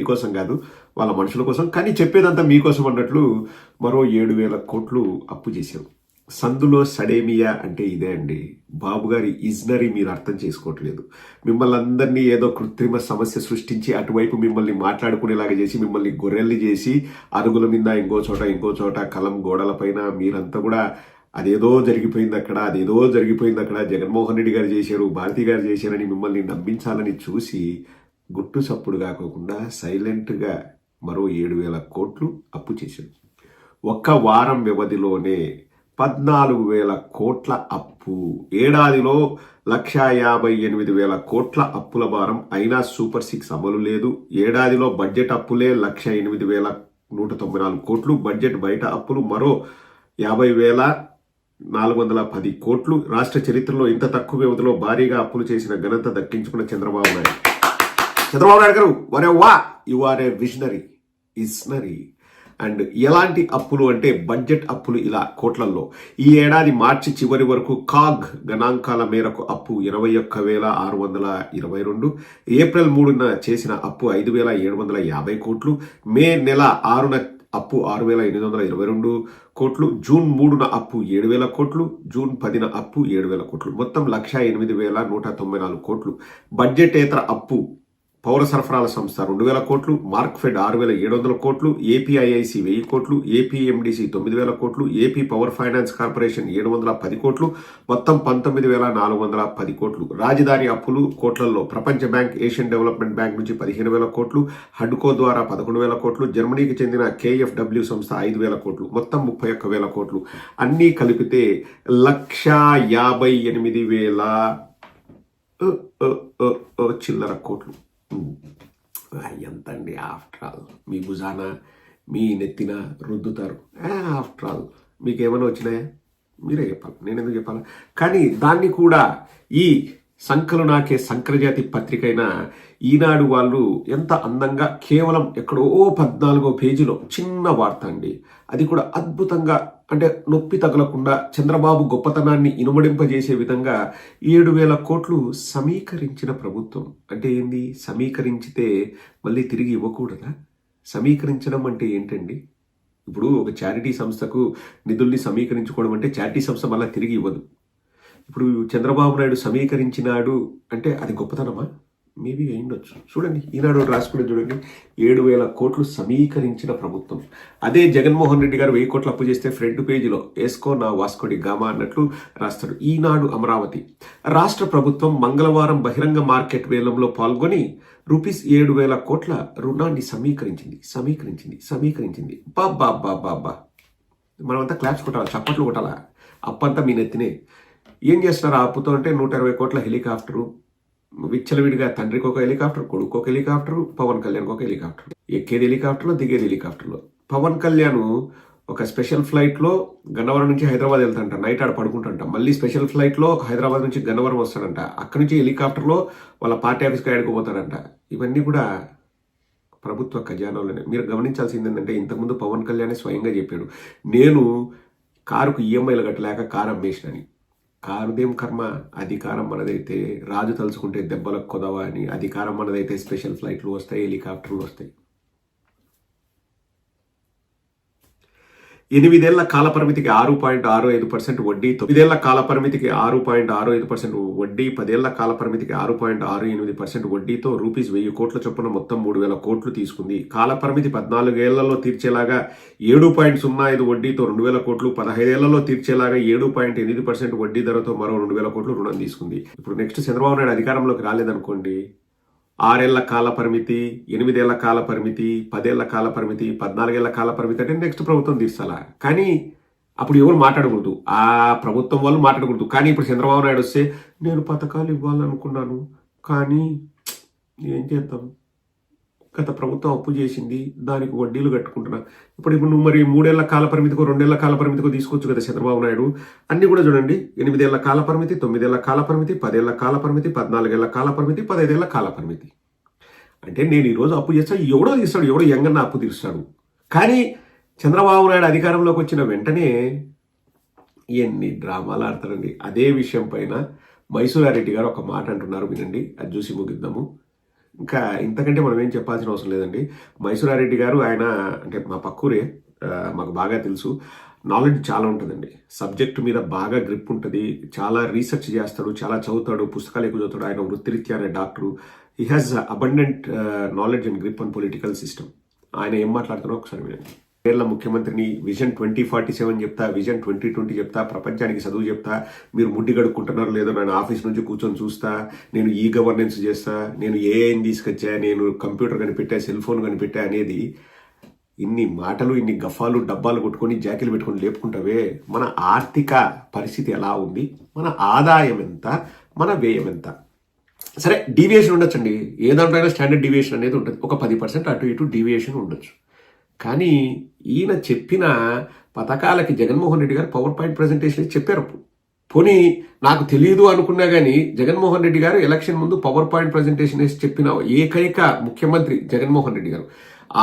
మీకోసం కాదు, వాళ్ళ మనుషుల కోసం. కానీ చెప్పేదంతా మీకోసం అన్నట్లు మరో 7,000 కోట్లు అప్పు చేశారు. సందులో సడేమియా అంటే ఇదే అండి. బాబు గారి ఇజ్నరీ మీరు అర్థం చేసుకోవట్లేదు. మిమ్మల్ని అందరినీ ఏదో కృత్రిమ సమస్య సృష్టించి అటువైపు మిమ్మల్ని మాట్లాడుకునేలాగా చేసి, మిమ్మల్ని గొర్రెల్ని చేసి, అరుగుల మీద ఇంకో చోట కలం గోడలపైన మీరంతా కూడా అదేదో జరిగిపోయింది అక్కడ, జగన్మోహన్ రెడ్డి గారు చేశారు, భారతి గారు చేశారని మిమ్మల్ని నమ్మించాలని చూసి గుట్టు చప్పుడు కాకుండా సైలెంట్గా మరో 7,000 కోట్లు అప్పు చేశారు. ఒక్క వారం వ్యవధిలోనే 14,000 కోట్ల అప్పు. ఏడాదిలో 1,58,000 కోట్ల అప్పుల భారం. అయినా సూపర్ 6 అమలు లేదు. ఏడాదిలో బడ్జెట్ అప్పులే 1,08,194 కోట్లు. బడ్జెట్ బయట అప్పులు మరో 50,410 కోట్లు. రాష్ట్ర చరిత్రలో ఇంత తక్కువ వ్యవధిలో భారీగా అప్పులు చేసిన ఘనత దక్కించుకున్న చంద్రబాబు నాయుడు గారు, wow you are a visionary ఇస్నరీ. అండ్ ఎలాంటి అప్పులు అంటే బడ్జెట్ అప్పులు ఇలా కోట్లల్లో. ఈ ఏడాది మార్చి చివరి వరకు కాగ్ గణాంకాల మేరకు అప్పు 21,622. ఏప్రిల్ 3న చేసిన అప్పు 5,750 కోట్లు. మే నెల 6న అప్పు 6,822 కోట్లు. జూన్ 3న అప్పు 7,000 కోట్లు. జూన్ 10న అప్పు 7,000 కోట్లు. మొత్తం 1,08,194 కోట్లు. బడ్జెటేతర అప్పు పౌర సరఫరాల సంస్థ 2,000 కోట్లు. మార్క్ఫెడ్ 6,700 కోట్లు. ఏపీఐఐసి 1,000 కోట్లు. ఏపీఎండిసి 9,000 కోట్లు. ఏపీ పవర్ ఫైనాన్స్ కార్పొరేషన్ 710 కోట్లు. మొత్తం 19,410 కోట్లు. రాజధాని అప్పులు కోట్లలో. ప్రపంచ బ్యాంక్, ఏషియన్ డెవలప్మెంట్ బ్యాంక్ నుంచి 15,000 కోట్లు. హడ్కో ద్వారా 11,000 కోట్లు. జర్మనీకి చెందిన కేఎఫ్డబ్ల్యూ సంస్థ 5,000 కోట్లు. మొత్తం 31,000 కోట్లు. అన్నీ కలిపితే 1,58,000 చిల్లర కోట్లు. ఎంతండి? ఆఫ్టర్ ఆల్ మీ భుజాన, మీ నెత్తిన రుద్దుతారు. ఆఫ్టర్ ఆల్ మీకు ఏమైనా వచ్చినాయా? మీరే చెప్పాలి, నేను ఎందుకు చెప్పాలి? కానీ దాన్ని కూడా ఈ సంకలు నాకే సంకరజాతి పత్రికైన ఈనాడు వాళ్ళు ఎంత అందంగా కేవలం ఎక్కడో 14వ పేజీలో చిన్న వార్త అండి, అది కూడా అద్భుతంగా, అంటే నొప్పి తగలకుండా చంద్రబాబు గొప్పతనాన్ని ఇనుమడింపజేసే విధంగా 7,000 కోట్లు సమీకరించిన ప్రభుత్వం. అంటే ఏంది? సమీకరించితే మళ్ళీ తిరిగి ఇవ్వకూడదా? సమీకరించడం అంటే ఏంటండి? ఇప్పుడు ఒక చారిటీ సంస్థకు నిధుల్ని సమీకరించుకోవడం అంటే చారిటీ సంస్థ మళ్ళీ తిరిగి ఇవ్వదు. ఇప్పుడు చంద్రబాబు నాయుడు సమీకరించినాడు అంటే అది గొప్పతనమా? మేబీ అయిండొచ్చు. చూడండి, ఈనాడు రాసుకునే చూడండి, 7,000 కోట్లు సమీకరించిన ప్రభుత్వం. అదే జగన్మోహన్ రెడ్డి గారు 1,000 కోట్లు అప్పు చేస్తే ఫ్రంట్ పేజీలో వేసుకో నా వాస్కోడి గామా అన్నట్లు రాస్తాడు. ఈనాడు అమరావతి. రాష్ట్ర ప్రభుత్వం మంగళవారం బహిరంగ మార్కెట్ వేలంలో పాల్గొని రూపీస్ 7,000 కోట్ల రుణాన్ని సమీకరించింది. బాబా మనమంతా క్లాప్స్ కొట్టాలా, చప్పట్లు కొట్టాలా? అప్పంతా మీ నెత్తినే. ఏం చేస్తున్నారు ఆ అప్పుతో అంటే 120 కోట్ల హెలికాప్టరు, విచ్చలవిడిగా తండ్రికి ఒక హెలికాప్టర్, కొడుకు ఒక హెలికాప్టర్, పవన్ కళ్యాణ్కి ఒక హెలికాప్టర్. ఎక్కేది హెలికాప్టర్లో, దిగేది హెలికాప్టర్లో. పవన్ కళ్యాణ్ ఒక స్పెషల్ ఫ్లైట్లో గన్నవరం నుంచి హైదరాబాద్ వెళ్తాడంట, నైట్ ఆడ పడుకుంటాడంట. మళ్ళీ స్పెషల్ ఫ్లైట్లో హైదరాబాద్ నుంచి గన్నవరం వస్తాడంట. అక్కడి నుంచి హెలికాప్టర్లో వాళ్ళ పార్టీ ఆఫీస్కి ఆడుకోపోతాడంట. ఇవన్నీ కూడా ప్రభుత్వ ఖజానాలోనే. మీరు గమనించాల్సింది ఏంటంటే, ఇంతకుముందు పవన్ కళ్యాణ్ స్వయంగా చెప్పాడు, నేను కారుకు ఈఎంఐలు కట్టలేక కారు అమ్మేసినని. కారుదేం కర్మ, అధికారం మనదైతే రాజు తలుచుకుంటే దెబ్బలకు కొదవా అని. అధికారం మనదైతే స్పెషల్ ఫ్లైట్లు వస్తాయి, హెలికాప్టర్లు వస్తాయి. 8 ఏళ్ల కాలపరిమితికి 6.65% వడ్డీ, 9 ఏళ్ల కాలపరిమితికి 6.65% వడ్డీ, 10 ఏళ్ల కాలపరిమితికి 6.68% వడ్డీతో రూపీస్ 1,000 కోట్ల చొప్పున మొత్తం 3,000 కోట్లు తీసుకుంది. కాలపరిమితి 14 ఏళ్లలో తీర్చేలాగా 7.05 వడ్డీతో 2,000 కోట్లు, 15 ఏళ్లలో తీర్చేలాగా 7.8% వడ్డీ ధరతో మరో 2,000 కోట్లు రుణం తీసుకుంది. ఇప్పుడు నెక్స్ట్ చంద్రబాబు నాయుడు అధికారంలోకి రాలేదనుకోండి, 6 ఏళ్ల కాల పరిమితి, 8 ఏళ్ల కాల పరిమితి, 10 ఏళ్ల కాల పరిమితి, 14 ఏళ్ల కాల పరిమితి అంటే నెక్స్ట్ ప్రభుత్వం తీర్చాలా. కానీ అప్పుడు ఎవరు మాట్లాడకూడదు, ఆ ప్రభుత్వం వాళ్ళు మాట్లాడకూడదు. కానీ ఇప్పుడు చంద్రబాబు నాయుడు వస్తే నేను పథకాలు ఇవ్వాలనుకున్నాను, కానీ ఏం చేద్దాం, గత ప్రభుత్వం అప్పు చేసింది, దానికి వడ్డీలు కట్టుకుంటున్నా. ఇప్పుడు నువ్వు మరి 3 ఏళ్ల కాల పరిమితికో 2 ఏళ్ల కాల పరిమితికో తీసుకోవచ్చు కదా చంద్రబాబు నాయుడు. అన్ని కూడా చూడండి, 8 ఏళ్ల కాల పరిమితి, 9 ఏళ్ల కాల పరిమితి, 10 ఏళ్ల కాల పరిమితి, 14 ఏళ్ల కాల పరిమితి, 15 ఏళ్ల కాల పరిమితి. అంటే నేను ఈరోజు అప్పు చేస్తాను, ఎవడో తీస్తాడు, ఎవడో ఎంగన్న అప్పు తీరుస్తాడు. కానీ చంద్రబాబు నాయుడు అధికారంలోకి వచ్చిన వెంటనే ఎన్ని డ్రామాలు ఆడతారండి. అదే విషయం పైన మైసూరారెడ్డి గారు ఒక మాట అంటున్నారు, వినండి, అది చూసి ముగిద్దాము. ఇంకా ఇంతకంటే మనం ఏం చెప్పాల్సిన అవసరం లేదండి. మైసూరారెడ్డి గారు ఆయన అంటే మా పక్కూరే, మాకు బాగా తెలుసు. నాలెడ్జ్ చాలా ఉంటుందండి. సబ్జెక్ట్ మీద బాగా గ్రిప్ ఉంటుంది. చాలా రీసెర్చ్ చేస్తాడు, చాలా చదువుతాడు, పుస్తకాలు ఎక్కువ చదువుతాడు. ఆయన వృత్తిరీత్యా doctor. He has abundant knowledge and grip on political system. ఆయన ఏం మాట్లాడుతున్నారో ఒకసారి వినండి. కేరళ ముఖ్యమంత్రిని విజన్ 2047 చెప్తా, విజన్ 2020 చెప్తా, ప్రపంచానికి చదువు చెప్తా, మీరు ముడ్డి గడుక్కుంటున్నారు లేదో నేను ఆఫీస్ నుంచి కూర్చొని చూస్తా, నేను ఈ గవర్నెన్స్ చేస్తా, నేను ఏఐని తీసుకొచ్చా, నేను కంప్యూటర్ కనిపెట్టా, సెల్ ఫోన్ కనిపెట్టా అనేది ఇన్ని మాటలు, ఇన్ని గఫాలు, డబ్బాలు కొట్టుకొని జాకీలు పెట్టుకొని లేపుకుంటావే. మన ఆర్థిక పరిస్థితి ఎలా ఉంది, మన ఆదాయం ఎంత, మన వ్యయం ఎంత. సరే డీవియేషన్ ఉండొచ్చండి, ఏ దాంట్లో స్టాండర్డ్ డీవియేషన్ అనేది ఉంటుంది. ఒక 10% అటు ఇటు డీవియేషన్ ఉండొచ్చు. కానీ ఈయన చెప్పిన పథకాలకి జగన్మోహన్ రెడ్డి గారు పవర్ పాయింట్ ప్రజెంటేషన్ చెప్పారు. పోనీ నాకు తెలియదు అనుకున్నా కానీ జగన్మోహన్ రెడ్డి గారు ఎలక్షన్ ముందు పవర్ పాయింట్ ప్రజెంటేషన్ వేసి చెప్పిన ఏకైక ముఖ్యమంత్రి జగన్మోహన్ రెడ్డి గారు.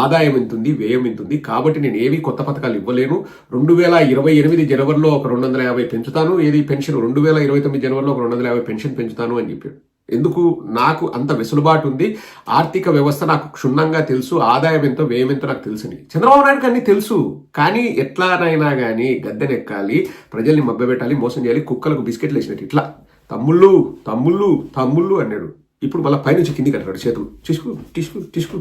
ఆదాయం ఎంతుంది, వ్యయం ఎంతుంది, కాబట్టి నేను ఏవి కొత్త పథకాలు ఇవ్వలేను. 2028 జనవరిలో ఒక 250 పెంచుతాను, ఏది పెన్షన్ 2029 జనవరిలో ఒక 250 పెన్షన్ పెంచుతాను అని చెప్పాడు. ఎందుకు? నాకు అంత వెసులుబాటు ఉంది, ఆర్థిక వ్యవస్థ నాకు క్షుణ్ణంగా తెలుసు, ఆదాయం ఎంతో వ్యయం ఎంతో నాకు తెలుసని. చంద్రబాబు నాయుడుకి అన్ని తెలుసు, కానీ ఎట్లానైనా కానీ గద్దెనెక్కాలి, ప్రజల్ని మభ్యపెట్టాలి, మోసం చేయాలి, కుక్కలకు బిస్కెట్లు వేసినట్టు ఇట్లా తమ్ముళ్ళు తమ్ముళ్ళు తమ్ముళ్ళు అన్నాడు. ఇప్పుడు మళ్ళీ పైనుంచి కిందికి అంటాడు, చేతులు టిష్కు టిష్కు టిష్కు.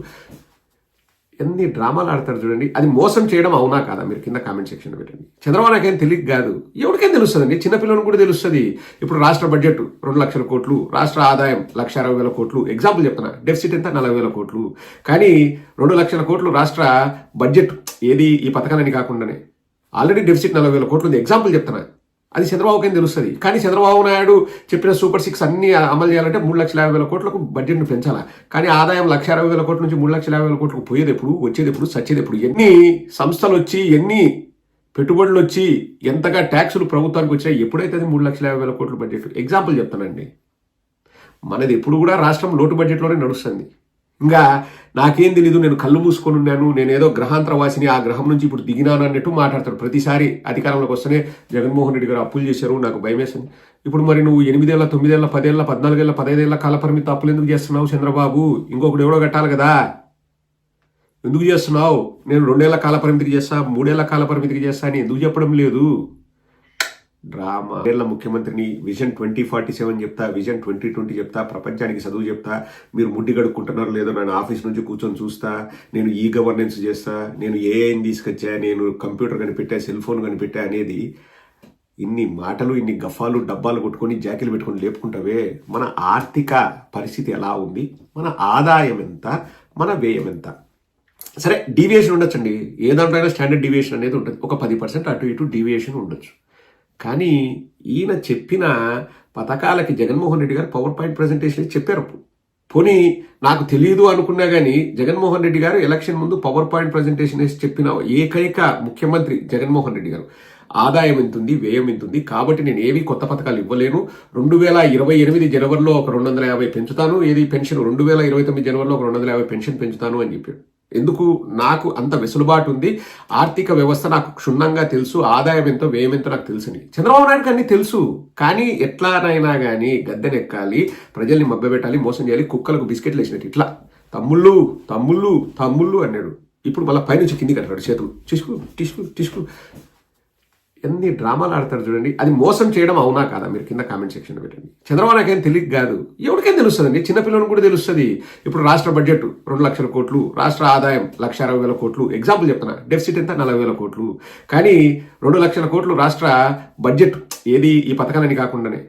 ఎన్ని డ్రామాలు ఆడతారు చూడండి. అది మోసం చేయడం అవునా కాదా మీరు కింద కామెంట్ సెక్షన్లో పెట్టండి. చంద్రబాబు నాకేం తెలియదు కాదు, ఎవరికైనా తెలుస్తుందండి, చిన్నపిల్లలకు కూడా తెలుస్తుంది. ఇప్పుడు రాష్ట్ర బడ్జెట్ 2 లక్షల కోట్లు, రాష్ట్ర ఆదాయం 1,60,000 కోట్లు. ఎగ్జాంపుల్ చెప్తున్నా, డెఫిసిట్ ఎంత 40,000 కోట్లు. కానీ 2 లక్షల కోట్లు రాష్ట్ర బడ్జెట్, ఏది ఈ పథకాలని కాకుండానే ఆల్రెడీ డెఫిసిట్ 40,000 కోట్లు ఉంది. ఎగ్జాంపుల్ చెప్తున్నా, అది చంద్రబాబుకేం తెలుస్తుంది. కానీ చంద్రబాబు నాయుడు చెప్పిన సూపర్ 6 అన్ని అమలు చేయాలంటే 3,50,000 కోట్లకు బడ్జెట్ను పెంచాలా. కానీ ఆదాయం 1,60,000 కోట్ల నుంచి 3,50,000 కోట్లకు పోయేది ఎప్పుడు, వచ్చేది ఎప్పుడు, సచ్చేది ఎప్పుడు? ఎన్ని సంస్థలు వచ్చి, ఎన్ని పెట్టుబడులు వచ్చి, ఎంతగా ట్యాక్సులు ప్రభుత్వానికి వచ్చినా ఎప్పుడైతే 3,50,000 కోట్ల బడ్జెట్. ఎగ్జాంపుల్ చెప్తానండి, మనది ఎప్పుడు కూడా రాష్ట్రం లోటు బడ్జెట్లోనే నడుస్తుంది. ఇంకా నాకేం తెలీదు, నేను కళ్ళు మూసుకొని ఉన్నాను, నేనేదో గ్రహాంతరవాసిని, ఆ గ్రహం నుంచి ఇప్పుడు దిగినాను అన్నట్టు మాట్లాడతాడు. ప్రతిసారి అధికారంలోకి వస్తేనే జగన్మోహన్ రెడ్డి గారు అప్పులు చేశారు, నాకు భయమేసింది. ఇప్పుడు మరి నువ్వు 8 ఏళ్ళ, 9 ఏళ్ళ, 10 ఏళ్ళ, 14 ఏళ్ళ, 15 ఏళ్ళ కాల పరిమితి అప్పులు ఎందుకు చేస్తున్నావు చంద్రబాబు? ఇంకొకటి ఎవడో కట్టాలి కదా, ఎందుకు చేస్తున్నావు? నేను 2 ఏళ్ల కాల పరిమితికి చేస్తా, 3 ఏళ్ల కాల పరిమితికి చేస్తా అని ఎందుకు చెప్పడం లేదు? డ్రామా. కేరళ ముఖ్యమంత్రిని విజన్ 2047 చెప్తా, విజన్ 2020 చెప్తా, ప్రపంచానికి చదువు చెప్తా, మీరు ముడ్డి గడుక్కుంటున్నారు లేదో నేను ఆఫీస్ నుంచి కూర్చొని చూస్తా, నేను ఈ గవర్నెన్స్ చేస్తా, నేను ఏఐని తీసుకొచ్చా, నేను కంప్యూటర్ కనిపెట్టా, సెల్ ఫోన్ కనిపెట్టా అనేది ఇన్ని మాటలు, ఇన్ని గఫాలు, డబ్బాలు కొట్టుకొని జాకీలు పెట్టుకొని లేపుకుంటావే. మన ఆర్థిక పరిస్థితి ఎలా ఉంది, మన ఆదాయం ఎంత, మన వ్యయం ఎంత. సరే డీవియేషన్ ఉండొచ్చండి, ఏ దాంట్లో స్టాండర్డ్ డీవియేషన్ అనేది ఉంటుంది. ఒక 10% అటు ఇటు డీవియేషన్ ఉండొచ్చు. కానీ ఈయన చెప్పిన పథకాలకి జగన్మోహన్ రెడ్డి గారు పవర్ పాయింట్ ప్రజెంటేషన్ చెప్పారు. పోనీ నాకు తెలియదు అనుకున్నా కానీ జగన్మోహన్ రెడ్డి గారు ఎలక్షన్ ముందు పవర్ పాయింట్ ప్రజెంటేషన్ వేసి చెప్పిన ఏకైక ముఖ్యమంత్రి జగన్మోహన్ రెడ్డి గారు. ఆదాయం ఎంతుంది, వ్యయం ఎంతుంది, కాబట్టి నేను ఏవి కొత్త పథకాలు ఇవ్వలేను. 2028 జనవరిలో ఒక 250 పెంచుతాను, ఏది పెన్షన్ 2029 జనవరిలో ఒక 250 పెన్షన్ పెంచుతాను అని చెప్పాడు. ఎందుకు? నాకు అంత వెసులుబాటు ఉంది, ఆర్థిక వ్యవస్థ నాకు క్షుణ్ణంగా తెలుసు, ఆదాయం ఎంతో వ్యయం ఎంతో నాకు తెలుసని. చంద్రబాబు నాయుడుకి అన్ని తెలుసు, కానీ ఎట్లానైనా కానీ గద్దెనెక్కాలి, ప్రజల్ని మభ్యపెట్టాలి, మోసం చేయాలి, కుక్కలకు బిస్కెట్లు వేసినట్టు ఇట్లా తమ్ముళ్ళు తమ్ముళ్ళు తమ్ముళ్ళు అన్నాడు. ఇప్పుడు మళ్ళీ పైనుంచి కిందికి అంటాడు, చేతులు టిష్కు టిష్కు టిష్కు. ఎన్ని డ్రామాలు ఆడతారు చూడండి. అది మోసం చేయడం అవునా కాదా మీరు కింద కామెంట్ సెక్షన్లో పెట్టండి. చంద్రబాబు నాకేం తెలియదు కాదు, ఎవరికైనా తెలుస్తుందండి, చిన్నపిల్లలకు కూడా తెలుస్తుంది. ఇప్పుడు రాష్ట్ర బడ్జెట్ 2 లక్షల కోట్లు, రాష్ట్ర ఆదాయం 1,60,000 కోట్లు. ఎగ్జాంపుల్ చెప్తున్నా, డెఫిసిట్ ఎంత 40,000 కోట్లు. కానీ 2 లక్షల కోట్లు రాష్ట్ర బడ్జెట్, ఏది ఈ పథకాలని కాకుండానే